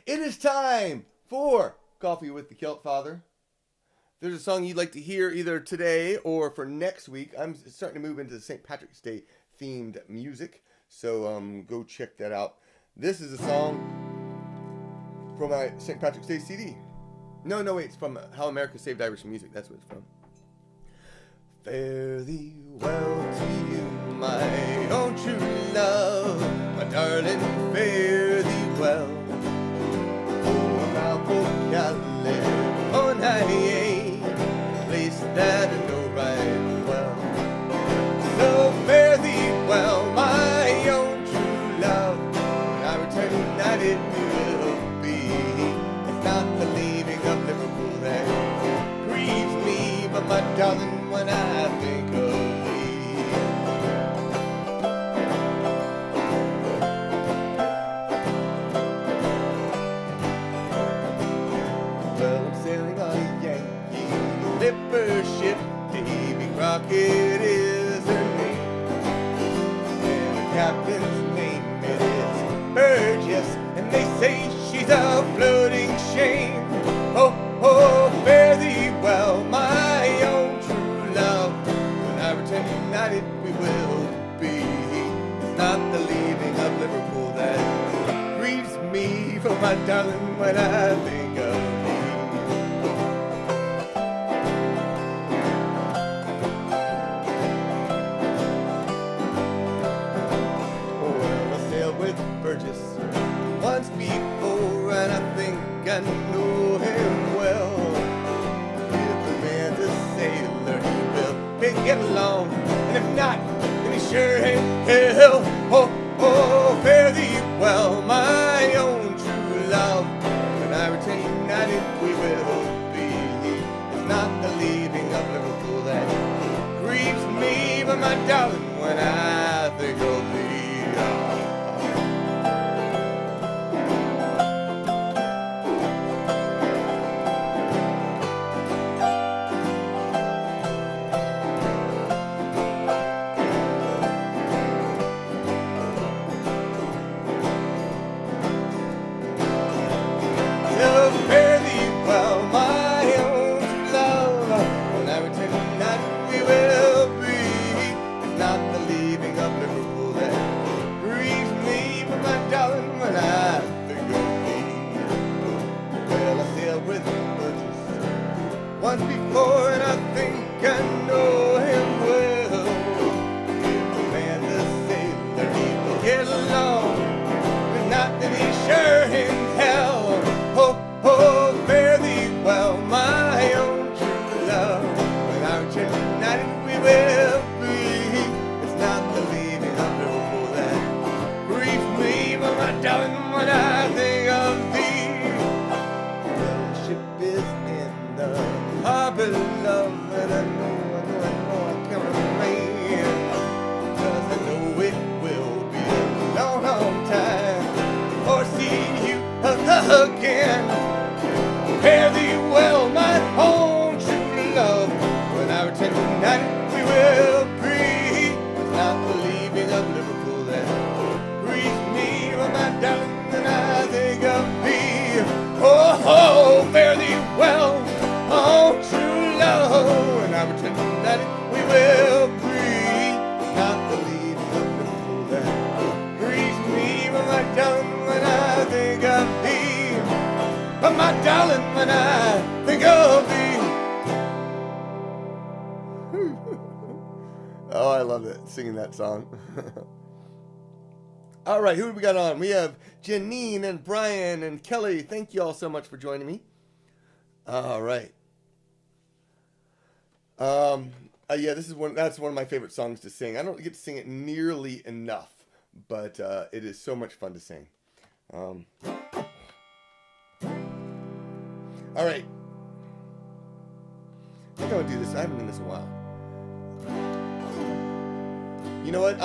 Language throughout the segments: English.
It is time for Coffee with the Kilt Father. If there's a song you'd like to hear either today or for next week, I'm starting to move into the St. Patrick's Day themed music, so go check that out. This is a song from my St. Patrick's Day CD. No, wait, it's from How America Saved Irish Music. That's what it's from. Fare thee well to you, my own true love, my darling, fare thee well. On a place that I know right well. So fare thee well, my own true love. When I return tonight it will be. It's not the leaving of Liverpool that grieves me, but my darling, when I think of ship, Davy Crockett is her name, and the captain's name it is Burgess, and they say she's a floating shame. Oh, fare thee well, my own true love. When I return united we will be. It's not the leaving of Liverpool that grieves me, for my darling, when I think of thee. Burgess once before, and I think I know him well. If the man's a sailor, he will get along, and if not, then he sure ain't hell. Oh, fare thee well, my own true love. When I return united, we will be. It's not the leaving of Liverpool that grieves me, but my darling, when I think of thee. Once before, and I think I know him well. If the man's a sailor, he will get along, but not that he sure in hell. Oh, fare thee well, my own true love. When I return united, we will be. It's not the leaving of Liverpool that grieves me, but my darling, when I think of thee. The ship is in the harbor, love, and I know I can remain, 'cause I know it will be a long, long time before seeing you again. Fare thee well, my own true love. When I return tonight, we will be. It's not the leaving of Liverpool that grieves me, but my darling, and I think of thee. Oh, fare thee well, oh, true love. When I return tonight, we will be. It's not the leaving of Liverpool that grieves me, but my darling, when I think of thee. But my darling, when I think of thee. Oh, I love it, singing that song. All right, who do we got on? We have Janine and Brian and Kelly. Thank you all so much for joining me. All right. Yeah, that's one of my favorite songs to sing. I don't get to sing it nearly enough, but it is so much fun to sing. All right. I think I'm gonna do this. I haven't done this in a while. You know what?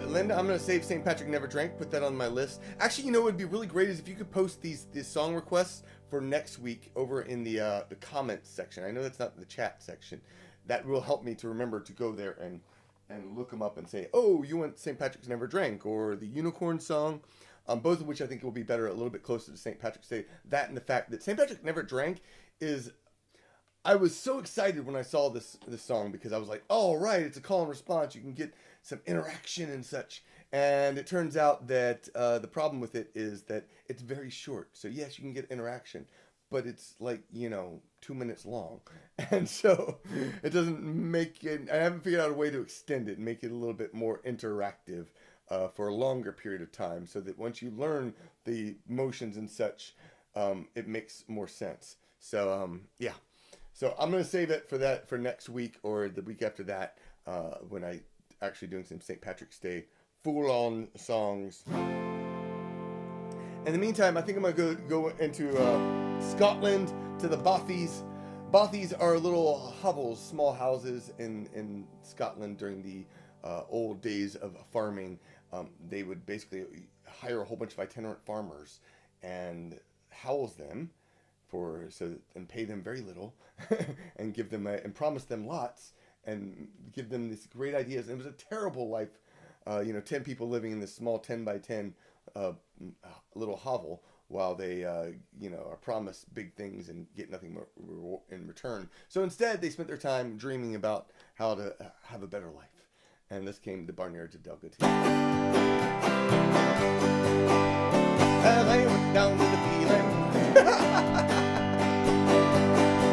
Linda, I'm gonna save St. Patrick Never Drank. Put that on my list. Actually, you know what would be really great is if you could post these song requests for next week over in the comments section. I know that's not the chat section. That will help me to remember to go there and look them up and say, oh, you want St. Patrick's Never Drank or the Unicorn song. both of which I think will be better a little bit closer to St. Patrick's Day. That and the fact that St. Patrick Never Drank is... I was so excited when I saw this song because I was like, oh, right, it's a call and response. You can get some interaction and such. And it turns out that the problem with it is that it's very short. So, yes, you can get interaction, but it's like, 2 minutes long. And so it doesn't make it... I haven't figured out a way to extend it and make it a little bit more interactive for a longer period of time so that once you learn the motions and such, it makes more sense. So, yeah. So I'm going to save it for next week or the week after that when I actually doing some St. Patrick's Day full-on songs. In the meantime, I think I'm going to go into Scotland to the Bothies. Bothies are little hovels, small houses in Scotland during the old days of farming. They would basically hire a whole bunch of itinerant farmers and house them and pay them very little and give them and promise them lots and give them these great ideas. And it was a terrible life, 10 people living in this small 10 by 10 little hovel while they are promised big things and get nothing more in return. So instead they spent their time dreaming about how to have a better life. And this came to the Barnyards of Delgaty. As I went down to the feeling.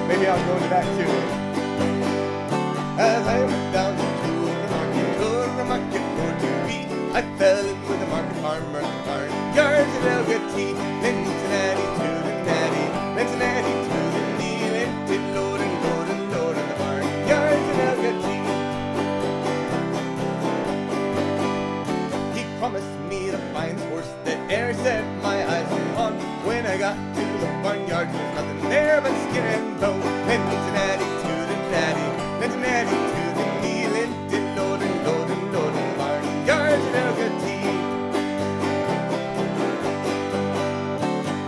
Maybe I'll go into that too. As I went down to the market for to eat, I fell in with a market farmer, barnyards in Delgaty, Cincinnati to the natty, Cincinnati to the knee, lifted load and load and load on the barnyards in Delgaty. He promised me the finest horse that e'er set my eyes upon. When I got to the barnyard, there was nothing there but skin and bone. Cincinnati to the natty, Cincinnati to the knee, lifted load and load and load on the barnyards in Delgaty.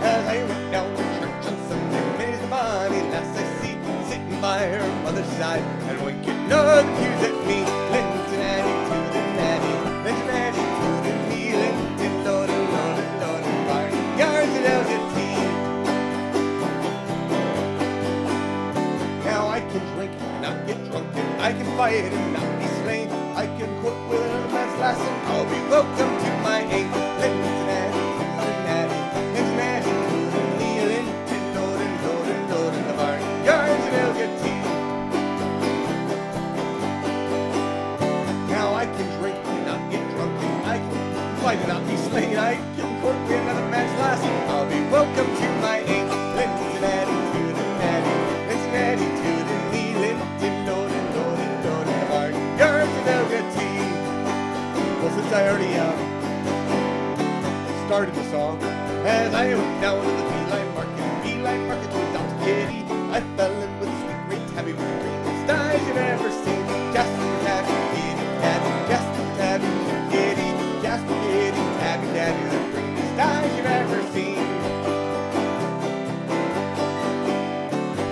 As I went down to church on Sunday, many's the bonny lass I see sitting by her mother's side and winking all the pews at me. Cincinnati to the natty, Cincinnati to the knee, lifted load and load and load on the barnyards in Delgaty. Now I can drink and not get drunk, and I can fight and not be slain. I can court with another man's lass and I'll be welcome to my aim. Cincinnati to the natty, Cincinnati to the knee, lifted load and load and load in the barnyards in Delgaty. Now I can drink and not get drunk, and I can fight and not be slain. I can court with another man's lass and I'll be welcome to my aim. Cincinnati to the natty, Cincinnati to the knee, lifted load and load and load in the barnyards in Delgaty. Well, since I already started the song, as I went down to the beeline market to adopt a kitty, I fell in with a sweet great tabby with the greenest eyes you've ever seen. Jasper tabby, kitty, tabby, Jasper tabby, kitty, Jasper kitty, tabby, tabby, the greenest eyes you've ever seen.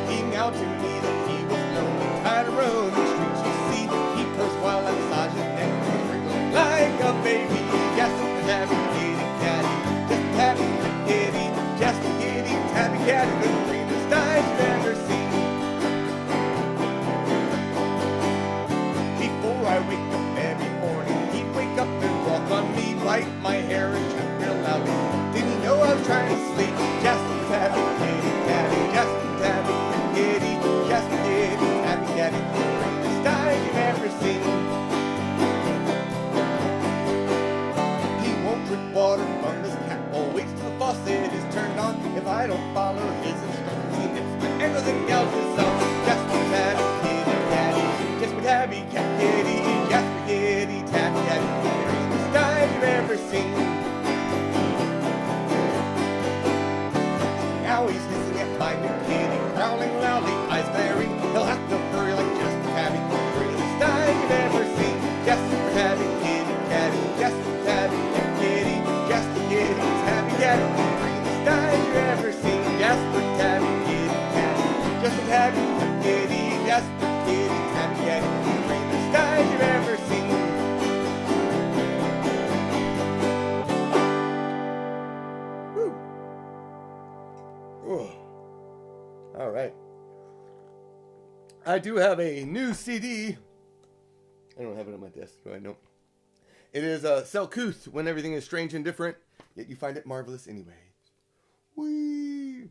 He meowed to me that he was lonely, tired of roaming the streets, you see. He purrs while I massage his neck, wriggling like a baby. Jasper tabby, kitty, tabby, Jasper tabby, kitty, Jasper kitty, tabby, tabby, the greenest eyes you've ever seen. Before I wake up every morning, he'd wake up and walk on me, bite my hair and chat real loudly. Didn't he know I was trying to sleep? Jasper tabby, kitty, tabby, Jasper tabby, kitty, Jasper kitty, tabby, tabby, the greenest eyes you've ever seen. He won't drink water from his cap, always till the faucet is turned on. If I don't follow his instructions, he nips my ankles and gouges off. Jasper tabby, kitty, tabby, Jasper tabby, cat, kitty, Jasper kitty, tabby, tabby, the greenest eyes you've ever seen. Now he's hissing at my new kitty, growling loudly, eyes glaring. He'll have to furry like Jasper tabby, the greenest eyes you've ever seen. Jasper tabby, kitty, tabby, Jasper tabby, kitty, Jasper kitty, tabby, tabby, the greenest eyes you've ever seen. Jasper tabby, kitty, tabby, Jasper tabby, kitty, Jasper kitty, tabby, tabby, the greenest eyes you've ever seen. Ugh. All right. I do have a new CD. I don't have it on my desk, do I? Nope. It is Selkuth, When Everything is Strange and Different, Yet You Find It Marvelous Anyway. Whee!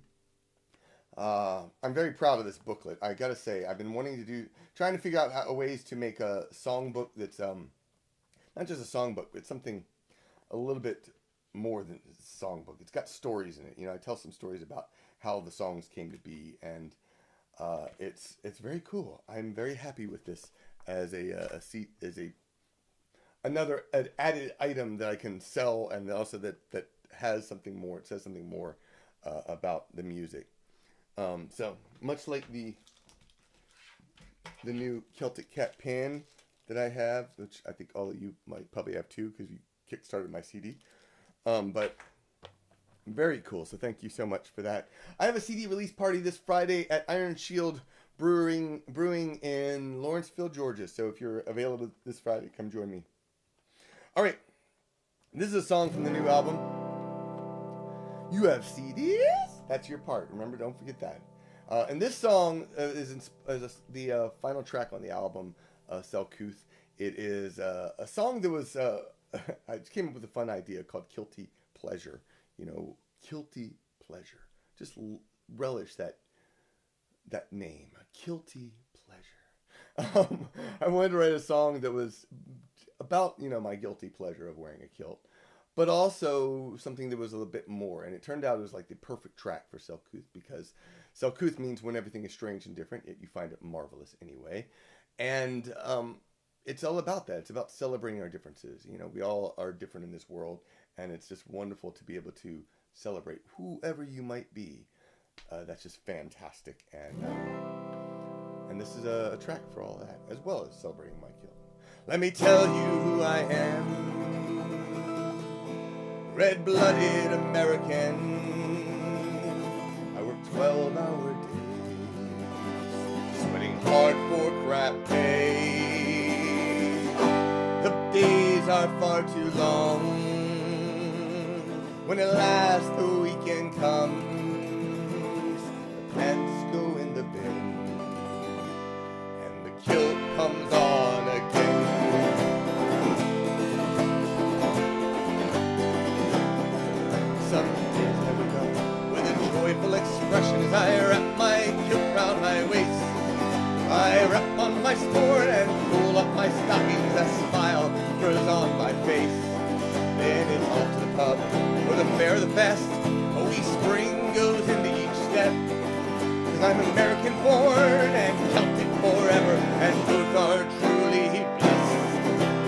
I'm very proud of this booklet. I gotta say, I've been trying to figure out ways to make a songbook that's not just a songbook, but something a little bit more than a songbook. It's got stories in it. You know, I tell some stories about how the songs came to be, and it's very cool. I'm very happy with this as another added item that I can sell, and also that has something more. It says something more about the music. So much like the new Celtic Cat pan that I have, which I think all of you might probably have too, because you kickstarted my CD. But very cool. So thank you so much for that. I have a CD release party this Friday at Iron Shield Brewing in Lawrenceville, Georgia. So if you're available this Friday, come join me. All right. This is a song from the new album. You have CDs? That's your part. Remember, don't forget that. And this song is the final track on the album, Selkuth. It is a song that was, I just came up with a fun idea called Kilty Pleasure. You know, Kilty Pleasure. Just relish that name, Kilty Pleasure. I wanted to write a song that was about, you know, my guilty pleasure of wearing a kilt, but also something that was a little bit more. And it turned out it was like the perfect track for Selkuth, because Selkuth means when everything is strange and different, yet you find it marvelous anyway. And it's all about that. It's about celebrating our differences. You know, we all are different in this world, and it's just wonderful to be able to celebrate whoever you might be. That's just fantastic. And this is a track for all that, as well as celebrating my kilt. Let me tell you who I am. Red-blooded American. I work 12-hour days, sweating hard for crap pay. The days are far too long. When at last the weekend comes, the pants go in the bin, and the kilt comes on again. Some days never come with a joyful expression as I wrap my kilt round my waist. I wrap on my sport and pull up my stockings. A smile grows on my face. Then it's off to the pub for the fair, the fest. A wee spring goes into each step. 'Cause I'm American born and Celtic forever, and both are truly blessed.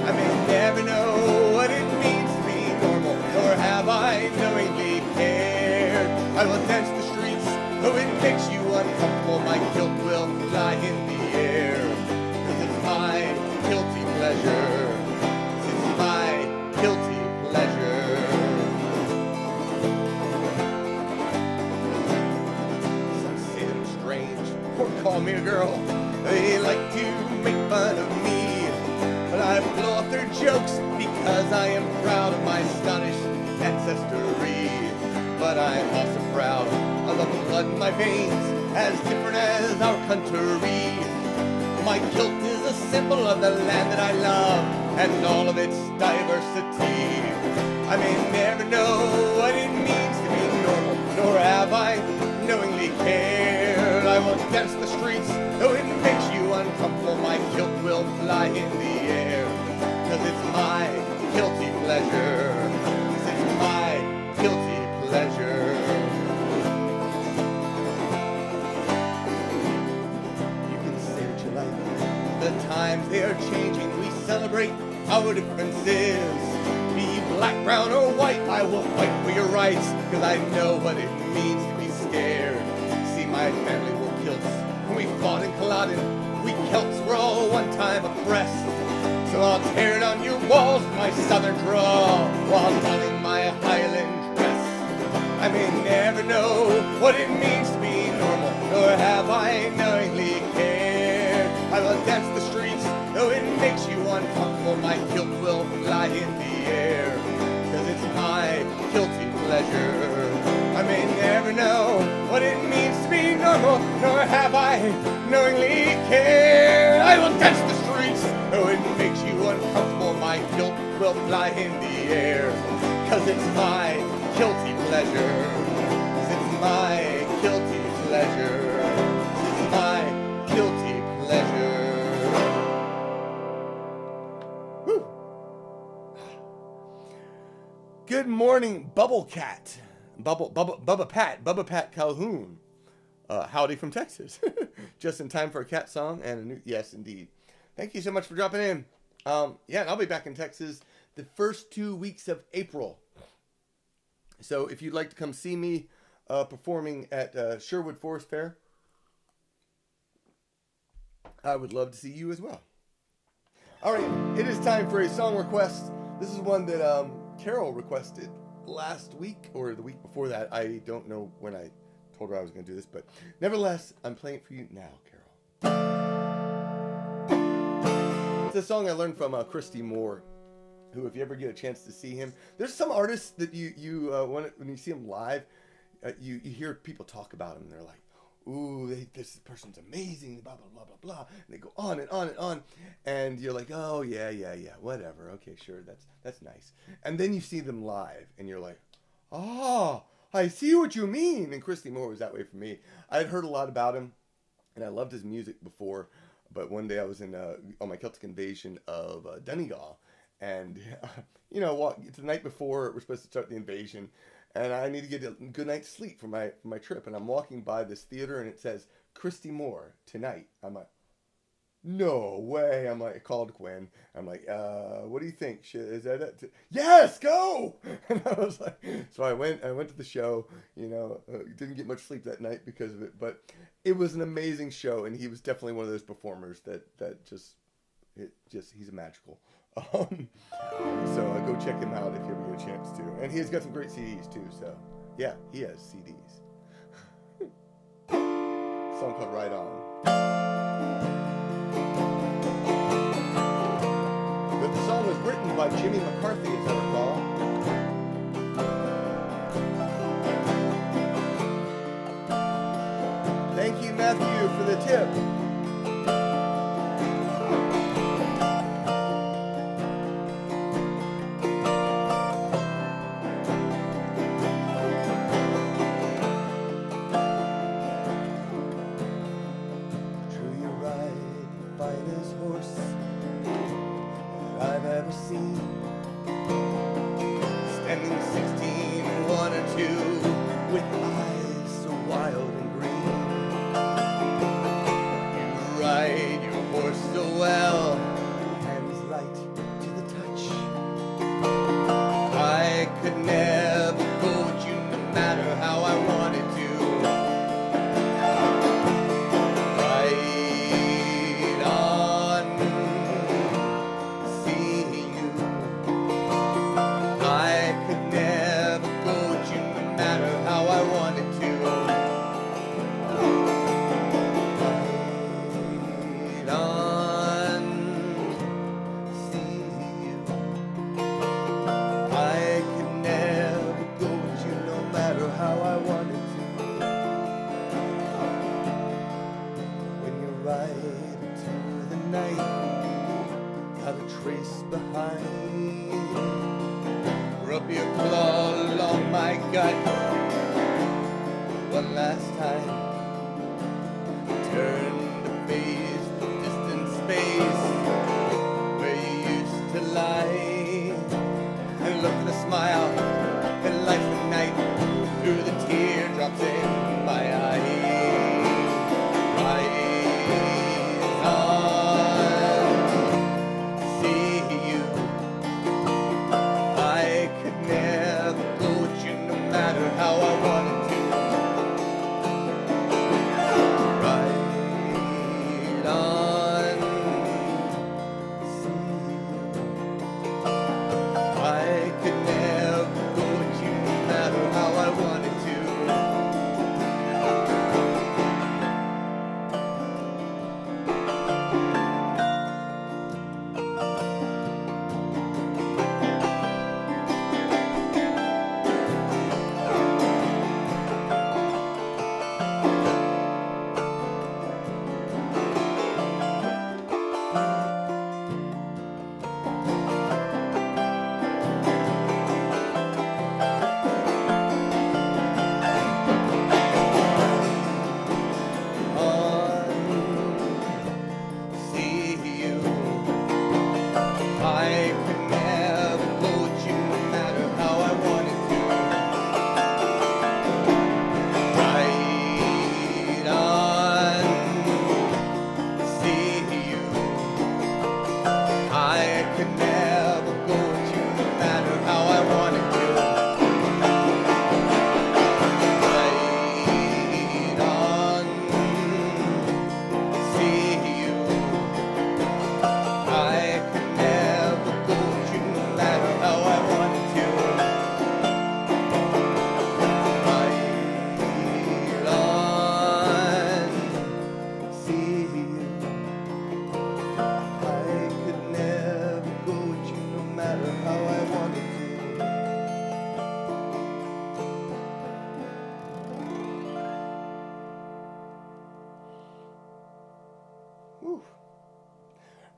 I may never know what it means to be normal, nor have I knowingly cared. I will dance the streets, though it makes you uncomfortable. My kilt will fly in the air, 'cause it's my guilty pleasure. It's my guilty pleasure. Some say that I'm strange, or call me a girl. They like to make fun of me, but I blow off their jokes because I am proud of my Scottish ancestry. But I'm also proud of the blood in my veins, as different as our country. My kilt is a symbol of the land that I love, and all of its diversity. I may never know what it means to be normal, nor have I knowingly cared. I will dance the streets, though it makes you uncomfortable. My kilt will fly in the air, 'cause it's my guilty pleasure. It's my guilty pleasure. You can say what you like. The times they are changing, we celebrate our differences. Be black, brown, or white, I will fight for your rights, 'cause I know what it means to be scared. See, my family wore kilts when we fought in Culloden. We Celts were all one time oppressed. So I'll tear down your walls with my southern drawl, while donning my Highland dress. I may never know what it means to be normal, nor have I knowingly cared. I will dance the streets, though it makes you uncomfortable. My kilt will fly in the air, 'cause it's my guilty pleasure. I may never know what it nor have I knowingly cared. I will dance the streets, though it makes you uncomfortable. My guilt will fly in the air, 'cause it's my guilty pleasure. 'Cause it's my guilty pleasure. 'Cause it's my guilty pleasure. Whew. Good morning, Bubble Cat. Bubba Pat Calhoun. Howdy from Texas. Just in time for a cat song and a new... Yes, indeed. Thank you so much for dropping in. Yeah, and I'll be back in Texas the first 2 weeks of April. So if you'd like to come see me performing at Sherwood Forest Fair, I would love to see you as well. All right, it is time for a song request. This is one that Carol requested last week or the week before that. I don't know when I told her I was going to do this, but nevertheless, I'm playing it for you now, Carol. It's a song I learned from Christy Moore, who, if you ever get a chance to see him, there's some artists that when you see them live, you hear people talk about them, and they're like, ooh, this person's amazing, blah, blah, blah, blah, blah. And they go on and on and on. And you're like, oh, yeah, whatever. Okay, sure, that's nice. And then you see them live, and you're like, oh, I see what you mean. And Christy Moore was that way for me. I had heard a lot about him, and I loved his music before. But one day I was on my Celtic invasion of Donegal. And, it's the night before we're supposed to start the invasion. And I need to get a good night's sleep for my trip. And I'm walking by this theater, and it says, Christy Moore, tonight. I'm like, no way. I'm like, I called Gwen. I'm like, what do you think? Is that it? Yes, go! And I was like, so I went to the show, didn't get much sleep that night because of it. But it was an amazing show, and he was definitely one of those performers that he's a magical. So go check him out if you ever get a chance to. And he's got some great CDs too, so yeah, he has CDs. A song called Right On. But the song was written by Jimmy McCarthy, as I recall. Thank you, Matthew, for the tip. Standing 16, 1 or 2, with eyes so wild and green. You ride your horse so well, hands light to the touch. I could never go with you no matter how I wanted to. Rub your claw along my gut one last time. Turn to face the distant space where you used to lie, and look for the smile that lights the night through the teardrops in my eyes.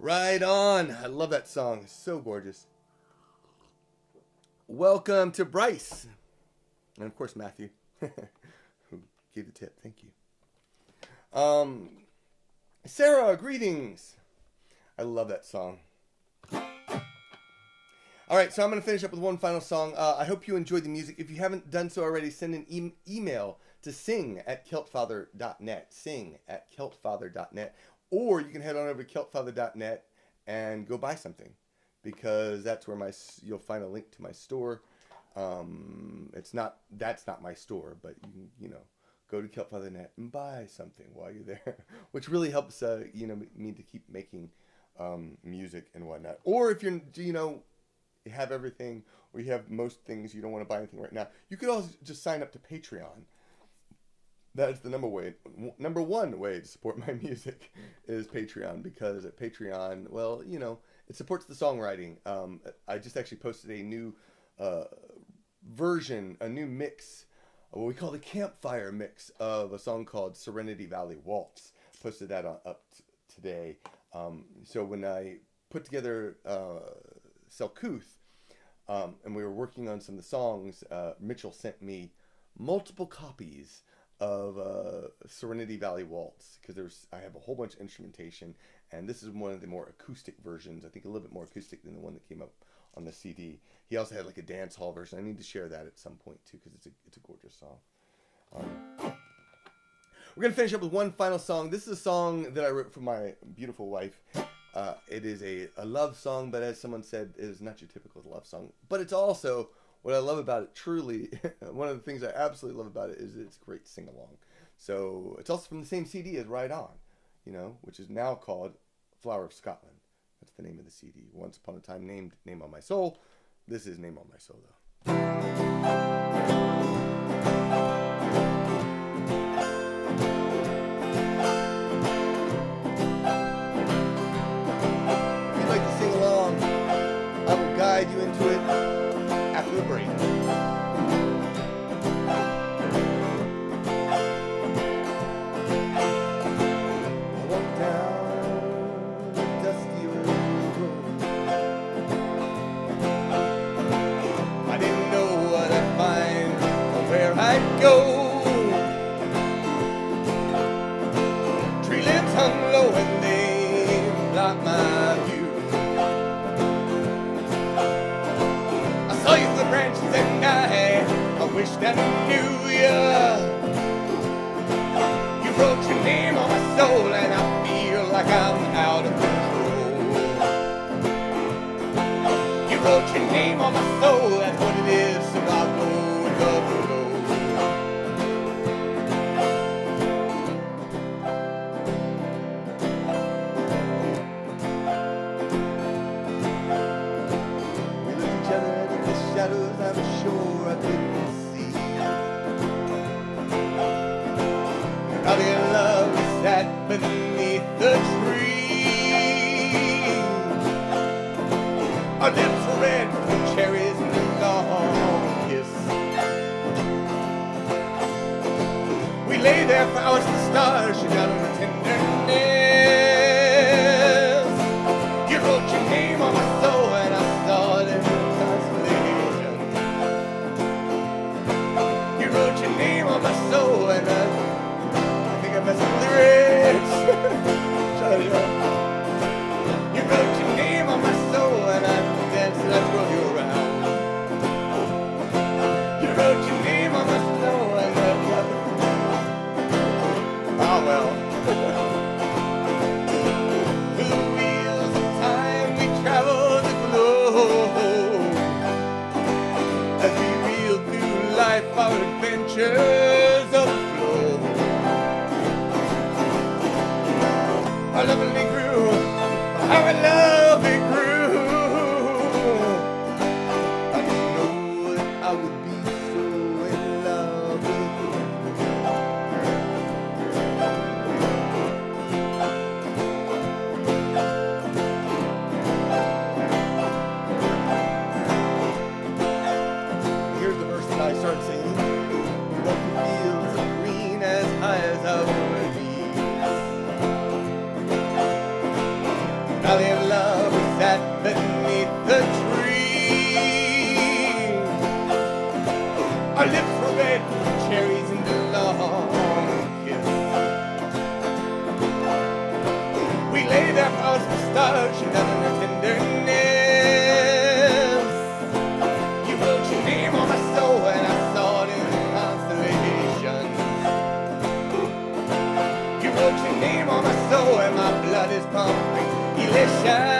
Right on. I love that song. It's so gorgeous. Welcome to Bryce. And of course, Matthew, who gave the tip. Thank you. Sarah, greetings. I love that song. All right, so I'm going to finish up with one final song. I hope you enjoyed the music. If you haven't done so already, send an email to sing@keltfather.net. Sing@keltfather.net. Or you can head on over to keltfather.net and go buy something, because that's where you'll find a link to my store. That's not my store, but you know, go to keltfather.net and buy something while you're there, which really helps me to keep making music and whatnot. Or if you have everything, or you have most things, you don't want to buy anything right now, you could also just sign up to Patreon. That is the number one way to support my music is Patreon, because at Patreon, well, it supports the songwriting. I just actually posted a new version, a new mix, what we call the campfire mix of a song called Serenity Valley Waltz. Posted that up today. So when I put together Selkuth, and we were working on some of the songs, Mitchell sent me multiple copies of Serenity Valley Waltz, because I have a whole bunch of instrumentation, and this is one of the more acoustic versions. I think a little bit more acoustic than the one that came up on the CD. He also had like a dance hall version. I need to share that at some point too, because it's a gorgeous song. We're gonna finish up with one final song. This is a song that I wrote for my beautiful wife. It is a love song, but as someone said, it is not your typical love song. But it's also, what I love about it, truly, one of the things I absolutely love about it is it's a great sing-along. So it's also from the same CD as Ride On, which is now called Flower of Scotland. That's the name of the CD. Once upon a time named Name on My Soul. This is Name on My Soul, though. If you'd like to sing along, I will guide you into it after the break. I walked down the dusty old road. I didn't know what I'd find or where I'd go. Tree limbs hung low and they blocked my view. I saw you through the branches and I wished I knew you. You wrote your name on my soul and I feel like I'm out of control. You wrote your name on my soul, that's what it is, so I'll go with the flow. We looked each other in the shadows, I'm sure I didn't see. Probably in love, we sat beneath the tree. Our lips were red with cherries and a long kiss. We lay there for hours in the stars, she got on the tenderness. You wrote your name on my soul and I saw it in the constellation. You wrote your name on my soul and I think I messed up the lyrics. Shut it up. You wrote your name on my soul and I danced and I twirled you around. You wrote your name on my soul and I oh well. be there for us to start. She done in her tenderness. You wrote your name on my soul and I saw it in the constellations. You wrote your name on my soul and my blood is pumping elation.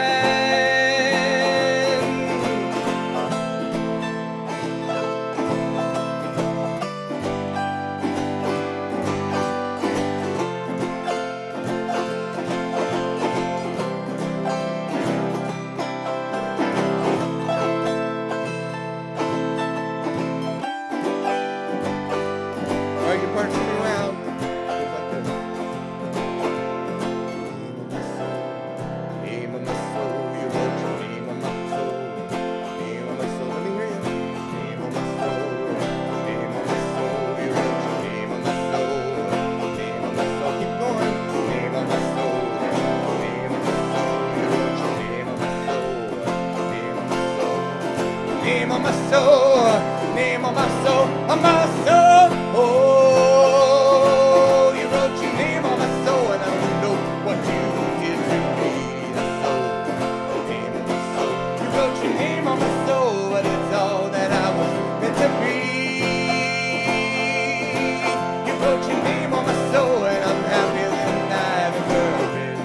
Name on my soul, name on my soul, on my soul. Oh, you wrote your name on my soul, and I don't know what you did to me. Name on my soul, you wrote your name on my soul, but it's all that I was meant to be. You wrote your name on my soul, and I'm happier than I've ever been.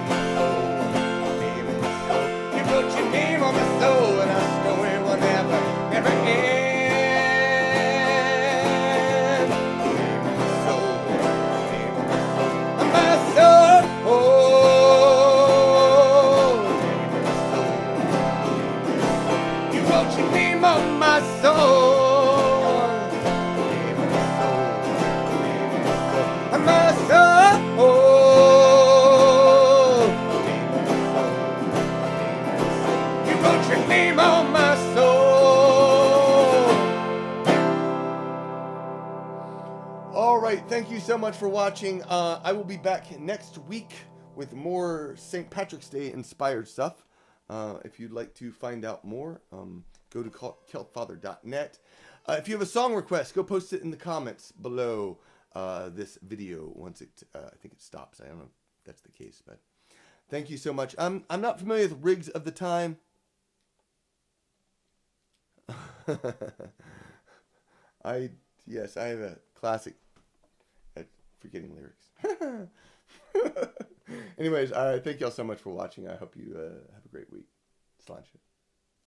Name on my soul, you wrote your name on my soul, and our story will never end. Name on my soul, name on my soul, on my soul. Oh, name on my soul, you wrote your name on my soul. Name on my soul, name on my soul, on my soul. Name on my soul, name on my soul, you wrote your name on my soul. All right, thank you so much for watching. I will be back next week with more St. Patrick's Day inspired stuff. If you'd like to find out more, go to keltfather.net. If you have a song request, go post it in the comments below this video once it, I think it stops. I don't know if that's the case, but thank you so much. I'm not familiar with Rigs of the Time. Yes, I have a classic at forgetting lyrics. Anyways, thank y'all so much for watching. I hope you have a great week. Sláinte.